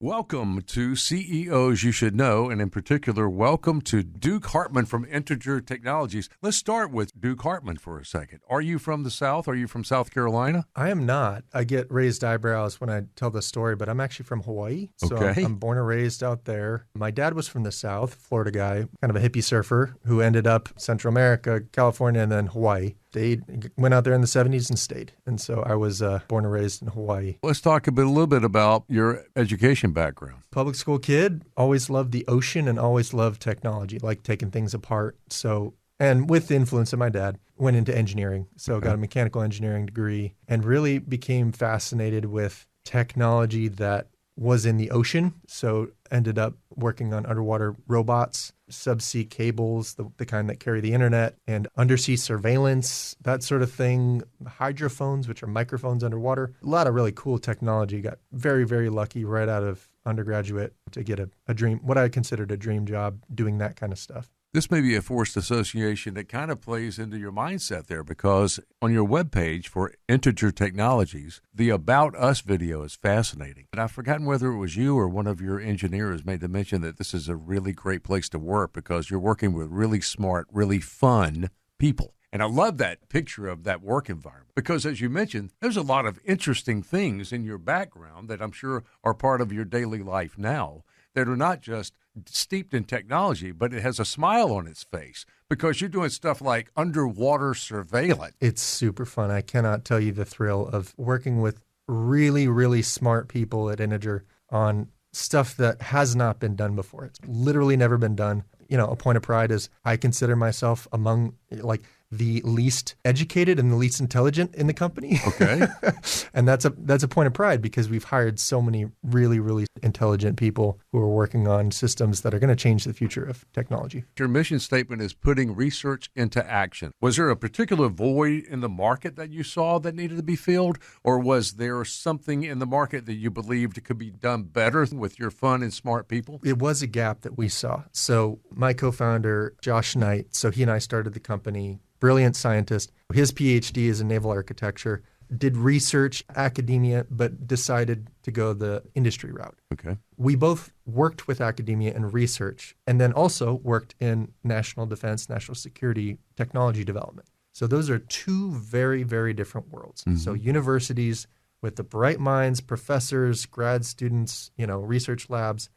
Welcome to CEOs You Should Know, and in particular, welcome to Duke Hartman from Integer Technologies. Let's start with Duke Hartman for a second. Are you from the South? Are you from South Carolina? I am not. I get raised eyebrows when I tell this story, but I'm actually from Hawaii. So Okay. I'm born and raised out there. My dad was from the South, Florida guy, kind of a hippie surfer who ended up Central America, California, and then Hawaii. They went out there in the 70s and stayed. And so I was born and raised in Hawaii. Let's talk a little bit about your education background. Public school kid, always loved the ocean and always loved technology, like taking things apart. So, and with the influence of my dad, went into engineering. So got a mechanical engineering degree and really became fascinated with technology that was in the ocean. So ended up working on underwater robots, subsea cables, the kind that carry the internet, and undersea surveillance, that sort of thing. Hydrophones, which are microphones underwater. A lot of really cool technology. Got very, very lucky right out of undergraduate to get a dream, what I considered a dream job doing that kind of stuff. This may be a forced association that kind of plays into your mindset there, because on your webpage for Integer Technologies, the About Us video is fascinating. And I've forgotten whether it was you or one of your engineers made the mention that this is a really great place to work because you're working with really smart, really fun people. And I love that picture of that work environment because, as you mentioned, there's a lot of interesting things in your background that I'm sure are part of your daily life now that are not just steeped in technology, but it has a smile on its face because you're doing stuff like underwater surveillance. It's super fun. I cannot tell you the thrill of working with really, really smart people at Integer on stuff that has not been done before. It's literally never been done. You know, a point of pride is I consider myself among like the least educated and the least intelligent in the company. Okay. And that's a point of pride because we've hired so many really, really intelligent people who are working on systems that are going to change the future of technology. Your mission statement is putting research into action. Was there a particular void in the market that you saw that needed to be filled, or was there something in the market that you believed could be done better with your fun and smart people? It was a gap that we saw. So my co-founder, Josh Knight, so he and I started the company. Brilliant scientist. His PhD is in naval architecture, did research, academia, but decided to go the industry route. Okay. We both worked with academia and research, and then also worked in national defense, national security, technology development. So those are two very, very different worlds. Mm-hmm. So universities with the bright minds, professors, grad students, research labs,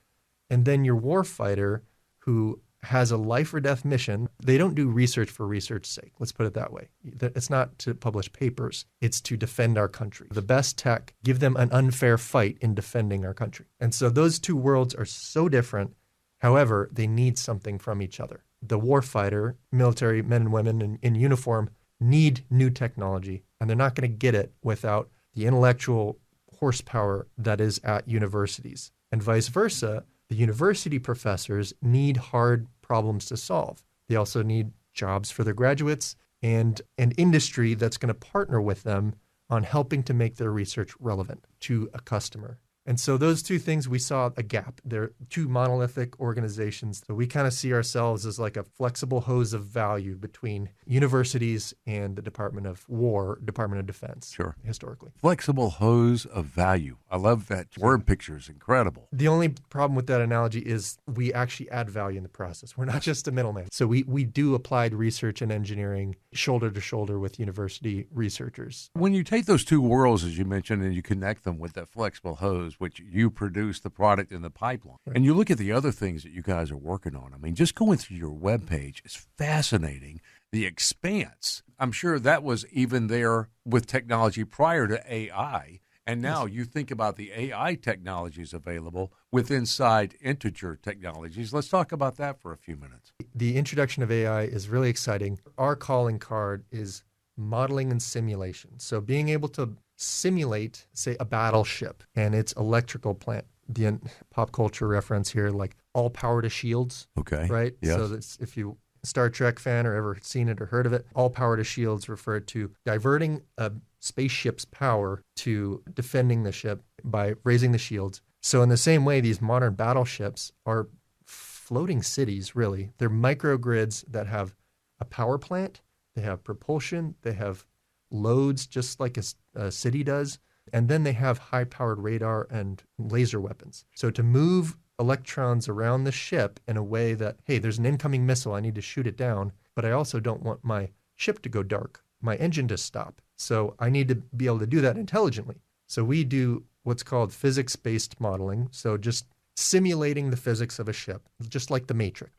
and then your warfighter who has a life or death mission. They don't do research for research's sake. Let's put it that way. It's not to publish papers. It's to defend our country. The best tech, give them an unfair fight in defending our country. And so those two worlds are so different. However, they need something from each other. The warfighter, military men and women in uniform, need new technology, and they're not going to get it without the intellectual horsepower that is at universities. And vice versa, the university professors need hard problems to solve. They also need jobs for their graduates and an industry that's going to partner with them on helping to make their research relevant to a customer. And so those two things, we saw a gap. They're two monolithic organizations. So we kind of see ourselves as like a flexible hose of value between universities and the Department of War, Department of Defense. Sure. Historically. Flexible hose of value. I love that word picture. Is incredible. The only problem with that analogy is we actually add value in the process. We're not just a middleman. So we do applied research and engineering shoulder to shoulder with university researchers. When you take those two worlds, as you mentioned, and you connect them with that flexible hose, which you produce the product in the pipeline. Right. And you look at the other things that you guys are working on. I mean, just going through your webpage is fascinating. The expanse. I'm sure that was even there with technology prior to AI. And now you think about the AI technologies available with inside Integer Technologies. Let's talk about that for a few minutes. The introduction of AI is really exciting. Our calling card is modeling and simulation. So being able to simulate, say, a battleship and its electrical plant. The pop culture reference here, like all power to shields. Okay. Right? Yes. So that's, if you Star Trek fan or ever seen it or heard of it, all power to shields referred to diverting a spaceship's power to defending the ship by raising the shields. So in the same way, these modern battleships are floating cities, really. They're microgrids that have a power plant, they have propulsion, they have loads just like a city does, And then they have high-powered radar and laser weapons. So to move electrons around the ship in a way that, hey, there's an incoming missile, I need to shoot it down, but I also don't want my ship to go dark, my engine to stop. So I need to be able to do that intelligently. So we do what's called physics-based modeling. So just simulating the physics of a ship, just like the Matrix.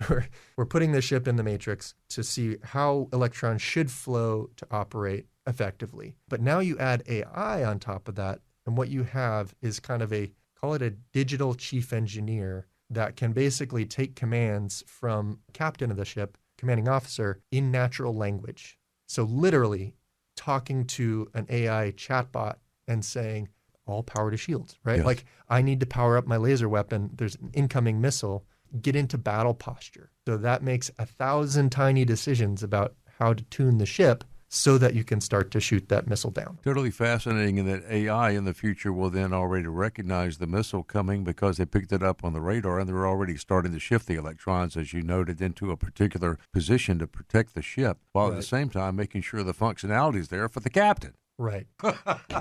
We're putting the ship in the Matrix to see how electrons should flow to operate effectively. But now you add AI on top of that, and what you have is kind of call it a digital chief engineer that can basically take commands from captain of the ship, commanding officer, in natural language. So literally talking to an AI chatbot and saying, all power to shields, right? Yes. Like, I need to power up my laser weapon. There's an incoming missile. Get into battle posture. So that makes 1,000 tiny decisions about how to tune the ship so that you can start to shoot that missile down. Totally fascinating, and that AI in the future will then already recognize the missile coming because they picked it up on the radar, and they're already starting to shift the electrons, as you noted, into a particular position to protect the ship, while at the same time making sure the functionality is there for the captain. Right.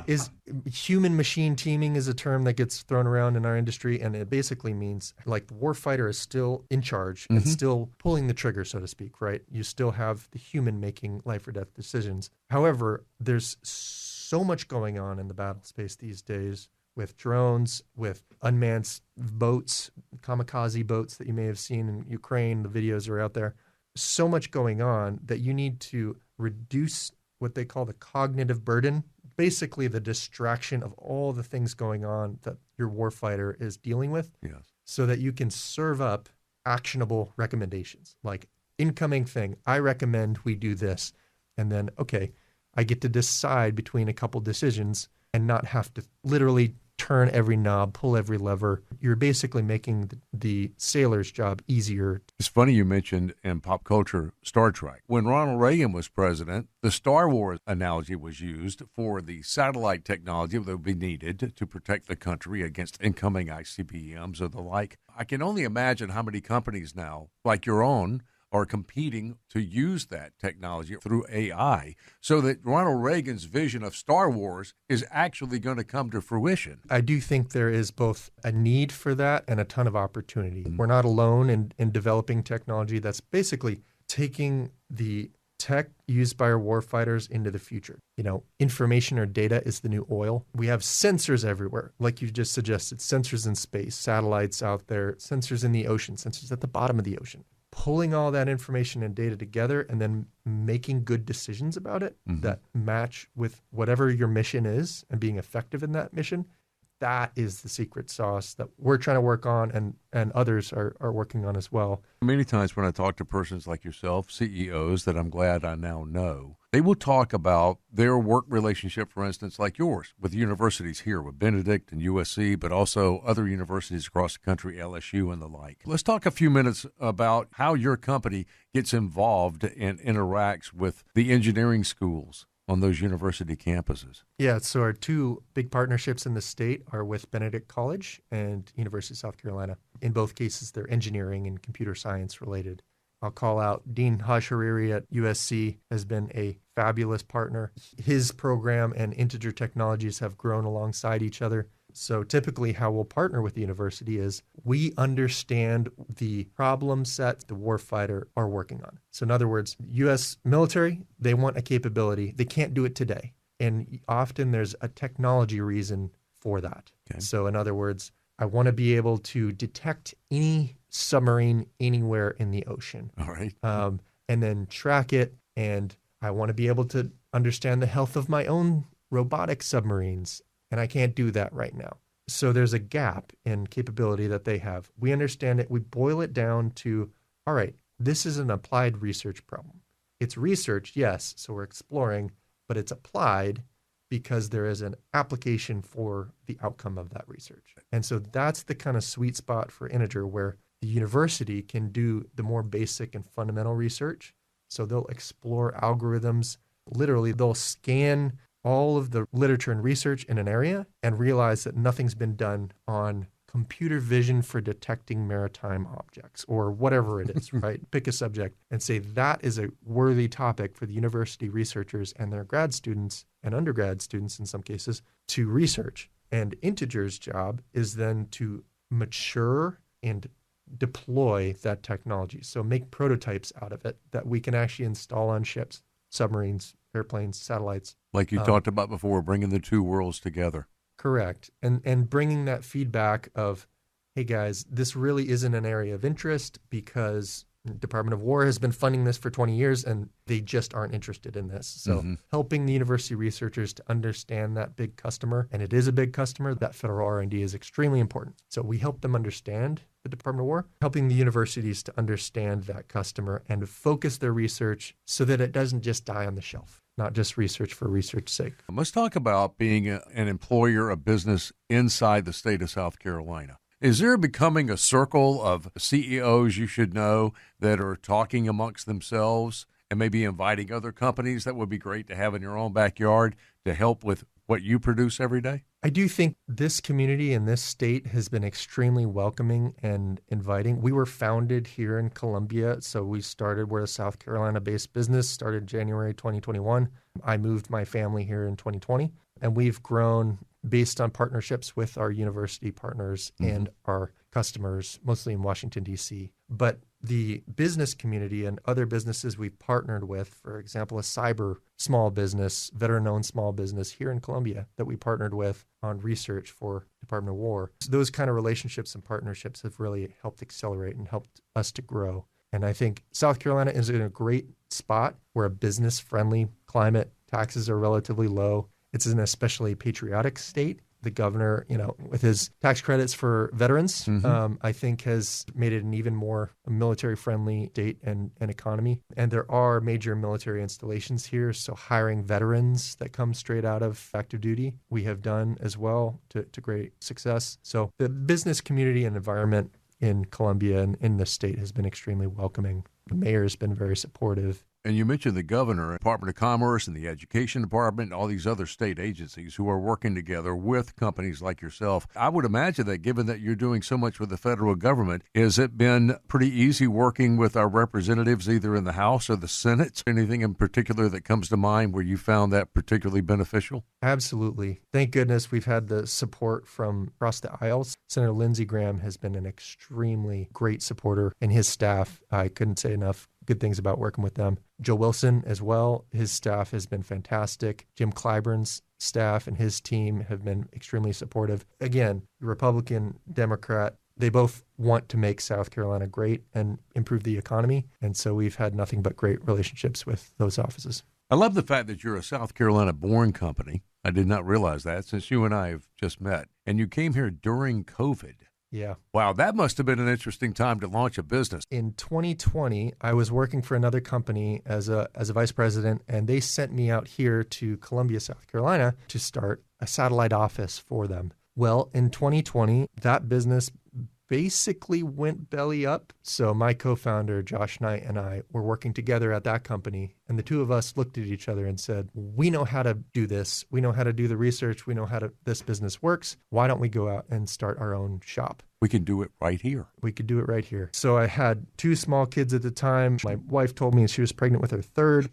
Is human machine teaming is a term that gets thrown around in our industry, and it basically means like the warfighter is still in charge and still pulling the trigger, so to speak, right? You still have the human making life or death decisions. However, there's so much going on in the battle space these days with drones, with unmanned boats, kamikaze boats that you may have seen in Ukraine. The videos are out there. So much going on that you need to reduce what they call the cognitive burden, basically the distraction of all the things going on that your warfighter is dealing with, so that you can serve up actionable recommendations. Like, incoming thing, I recommend we do this. And then, okay, I get to decide between a couple decisions and not have to literally turn every knob, pull every lever. You're basically making the sailor's job easier. It's funny you mentioned in pop culture Star Trek. When Ronald Reagan was president, the Star Wars analogy was used for the satellite technology that would be needed to protect the country against incoming ICBMs or the like. I can only imagine how many companies now, like your own, are competing to use that technology through AI so that Ronald Reagan's vision of Star Wars is actually going to come to fruition. I do think there is both a need for that and a ton of opportunity. We're not alone in developing technology that's basically taking the tech used by our warfighters into the future. You know, information or data is the new oil. We have sensors everywhere, like you just suggested, sensors in space, satellites out there, sensors in the ocean, sensors at the bottom of the ocean. Pulling all that information and data together and then making good decisions about it that match with whatever your mission is and being effective in that mission, that is the secret sauce that we're trying to work on and others are working on as well. Many times when I talk to persons like yourself, CEOs that I'm glad I now know, they will talk about their work relationship, for instance, like yours, with universities here, with Benedict and USC, but also other universities across the country, LSU and the like. Let's talk a few minutes about how your company gets involved and interacts with the engineering schools on those university campuses. Yeah, so our two big partnerships in the state are with Benedict College and University of South Carolina. In both cases, they're engineering and computer science related. I'll call out Dean Haj-Hariri at USC has been a fabulous partner. His program and Integer Technologies have grown alongside each other. So typically how we'll partner with the university is we understand the problem set the warfighter are working on. So in other words, U.S. military, they want a capability. They can't do it today. And often there's a technology reason for that. Okay. So in other words, I want to be able to detect any submarine anywhere in the ocean. All right. And then track it. And I want to be able to understand the health of my own robotic submarines. And I can't do that right now. So there's a gap in capability that they have. We understand it. We boil it down to, all right, this is an applied research problem. It's research, yes, so we're exploring, but it's applied because there is an application for the outcome of that research. And so that's the kind of sweet spot for Integer where the university can do the more basic and fundamental research. So they'll explore algorithms. Literally, they'll scan all of the literature and research in an area and realize that nothing's been done on computer vision for detecting maritime objects or whatever it is, right? Pick a subject and say that is a worthy topic for the university researchers and their grad students and undergrad students in some cases to research. And Integer's job is then to mature and deploy that technology. So make prototypes out of it that we can actually install on ships, submarines, airplanes, satellites. Like you talked about before, bringing the two worlds together. Correct. And bringing that feedback of, hey guys, this really isn't an area of interest because Department of War has been funding this for 20 years and they just aren't interested in this. So helping the university researchers to understand that big customer, and it is a big customer, that federal R&D is extremely important. So we help them understand the Department of War, helping the universities to understand that customer and to focus their research so that it doesn't just die on the shelf, not just research for research's sake. Let's talk about being an employer of business inside the state of South Carolina. Is there becoming a circle of CEOs you should know that are talking amongst themselves and maybe inviting other companies that would be great to have in your own backyard to help with what you produce every day? I do think this community in this state has been extremely welcoming and inviting. We were founded here in Columbia, so we're a South Carolina-based business, started January 2021. I moved my family here in 2020, and we've grown based on partnerships with our university partners and our customers, mostly in Washington, D.C. But the business community and other businesses we've partnered with, for example, a cyber small business, veteran-owned small business here in Columbia that we partnered with on research for Department of War. So those kind of relationships and partnerships have really helped accelerate and helped us to grow. And I think South Carolina is in a great spot. We're a business-friendly climate. Taxes are relatively low. It's an especially patriotic state. The governor, with his tax credits for veterans, I think has made it an even more military-friendly state and economy. And there are major military installations here, so hiring veterans that come straight out of active duty, we have done as well to great success. So the business community and environment in Columbia and in the state has been extremely welcoming. The mayor has been very supportive. And you mentioned the governor, Department of Commerce, and the Education Department, and all these other state agencies who are working together with companies like yourself. I would imagine that given that you're doing so much with the federal government, has it been pretty easy working with our representatives either in the House or the Senate? Anything in particular that comes to mind where you found that particularly beneficial? Absolutely. Thank goodness we've had the support from across the aisles. Senator Lindsey Graham has been an extremely great supporter, and his staff, I couldn't say enough good things about working with them. Joe Wilson as well, his staff has been fantastic. Jim Clyburn's staff and his team have been extremely supportive. Again, Republican, Democrat, they both want to make South Carolina great and improve the economy. And so we've had nothing but great relationships with those offices. I love the fact that you're a South Carolina-born company. I did not realize that since you and I have just met. And you came here during COVID. Yeah. Wow, that must have been an interesting time to launch a business. In 2020, I was working for another company as a vice president, and they sent me out here to Columbia, South Carolina, to start a satellite office for them. Well, in 2020, that business basically went belly up. So my co-founder, Josh Knight, and I were working together at that company. And the two of us looked at each other and said, we know how to do this. We know how to do the research. We know how this business works. Why don't we go out and start our own shop? We can do it right here. We could do it right here. So I had two small kids at the time. My wife told me she was pregnant with her third.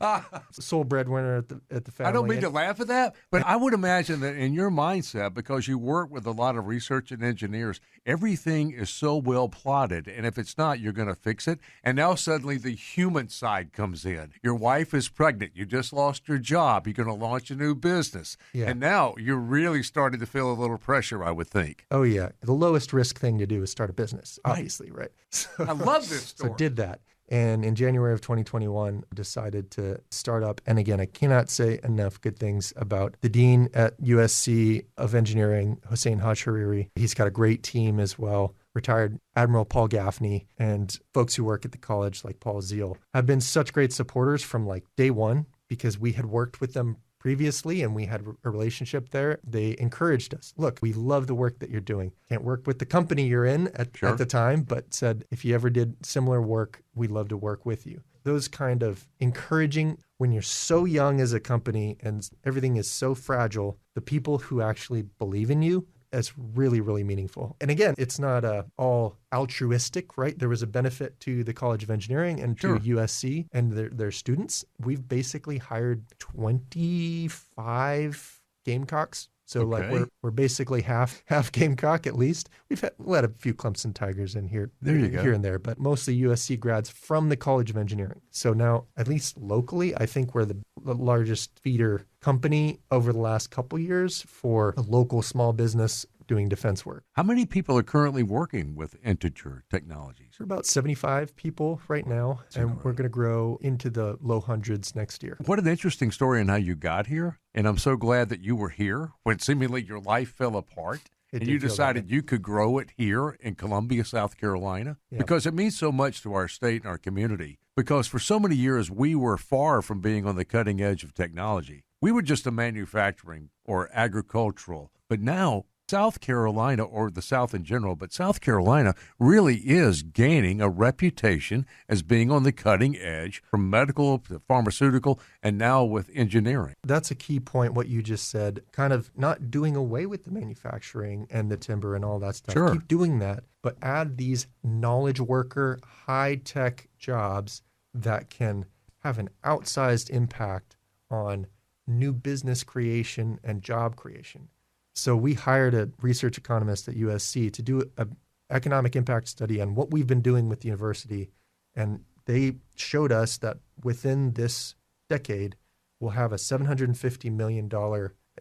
Sole breadwinner at the family. I don't mean to laugh at that, but I would imagine that in your mindset, because you work with a lot of research and engineers, everything is so well plotted. And if it's not, you're going to fix it. And now suddenly the human side comes in. Your wife is pregnant. You just lost your job. You're going to launch a new business. Yeah. And now you're really starting to feel a little pressure, I would think. Oh, yeah. The lowest risk thing to do is start a business, obviously, right? So, I love this story. So did that. And in January of 2021, decided to start up. And again, I cannot say enough good things about the dean at USC of Engineering, Hossein Haj-Hariri. He's got a great team as well. Retired Admiral Paul Gaffney and folks who work at the college like Paul Zeal have been such great supporters from like day one because we had worked with them previously and we had a relationship there. They encouraged us. Look, we love the work that you're doing. Can't work with the company you're in at the time, but said, if you ever did similar work, we'd love to work with you. Those kind of encouraging, when you're so young as a company and everything is so fragile, the people who actually believe in you That's really, really meaningful. And again, it's not all altruistic, right? There was a benefit to the College of Engineering and to Sure. USC and their students. We've basically hired 25 Gamecocks. So like Okay. we're basically half Gamecock at least. We'll let a few Clemson Tigers in here, There you go. here and there, but mostly USC grads from the College of Engineering. So now, at least locally, I think we're the largest feeder company over the last couple years for a local small business doing defense work. How many people are currently working with Integer Technologies? We're about 75 people right now, and we're going to grow into the low hundreds next year. What an interesting story on how you got here. And I'm so glad that you were here when seemingly your life fell apart. It And did you feel that decided way. you could grow it here in Columbia, South Carolina, Yeah. because it means so much to our state and our community. Because for so many years, we were far from being on the cutting edge of technology. We were just a manufacturing or agricultural. But now, South Carolina, or the South in general, but South Carolina really is gaining a reputation as being on the cutting edge from medical to pharmaceutical and now with engineering. That's a key point, what you just said, kind of not doing away with the manufacturing and the timber and all that stuff. Sure. Keep doing that, but add these knowledge worker, high-tech jobs that can have an outsized impact on new business creation and job creation. So we hired a research economist at USC to do an economic impact study on what we've been doing with the university. And they showed us that within this decade, we'll have a $750 million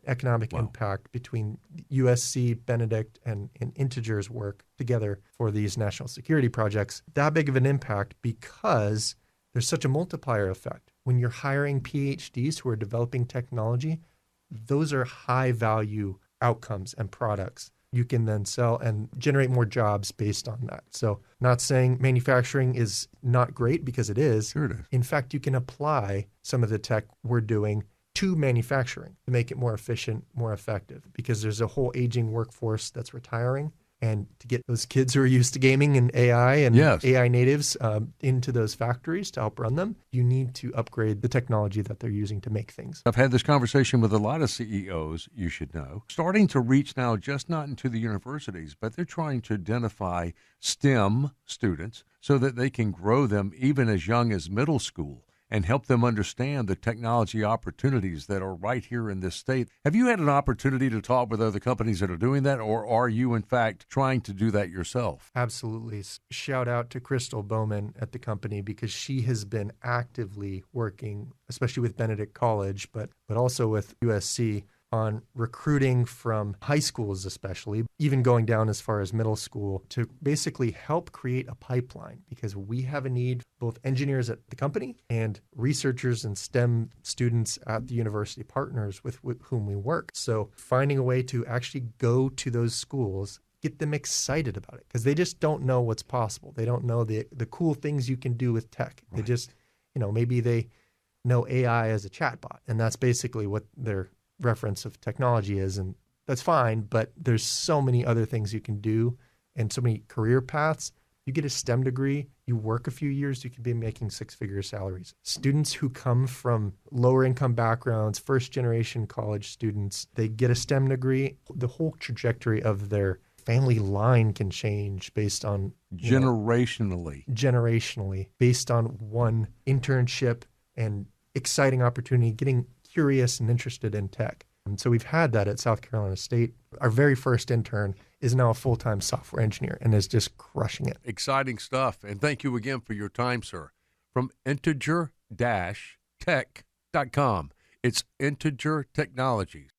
economic impact between USC, Benedict, and Integer's work together for these national security projects. That big of an impact because there's such a multiplier effect. When you're hiring PhDs who are developing technology, those are high value outcomes and products you can then sell and generate more jobs based on that. So not saying manufacturing is not great, because it is. Sure it is. In fact, you can apply some of the tech we're doing to manufacturing to make it more efficient, more effective, because there's a whole aging workforce that's retiring. And to get those kids who are used to gaming and AI and Yes. AI natives into those factories to help run them, you need to upgrade the technology that they're using to make things. I've had this conversation with a lot of CEOs, you should know, starting to reach now just not into the universities, but they're trying to identify STEM students so that they can grow them even as young as middle school and help them understand the technology opportunities that are right here in this state. Have you had an opportunity to talk with other companies that are doing that, or are you, in fact, trying to do that yourself? Absolutely. Shout out to Crystal Bowman at the company, because she has been actively working, especially with Benedict College, but also with USC, on recruiting from high schools, especially, even going down as far as middle school, to basically help create a pipeline, because we have a need, both engineers at the company and researchers and STEM students at the university partners with whom we work. So finding a way to actually go to those schools, get them excited about it, because they just don't know what's possible. They don't know the cool things you can do with tech. Right. They just, maybe they know AI as a chatbot, and that's basically what their reference of technology is, and that's fine, but there's so many other things you can do and so many career paths. You get a STEM degree, you work a few years, you could be making six-figure salaries. Students who come from lower income backgrounds, first-generation college students, they get a STEM degree, the whole trajectory of their family line can change based on generationally, based on one internship and exciting opportunity, getting curious and interested in tech. And so we've had that at South Carolina State. Our very first intern is now a full-time software engineer and is just crushing it. Exciting stuff. And thank you again for your time, sir. From integer-tech.com. It's Integer Technologies.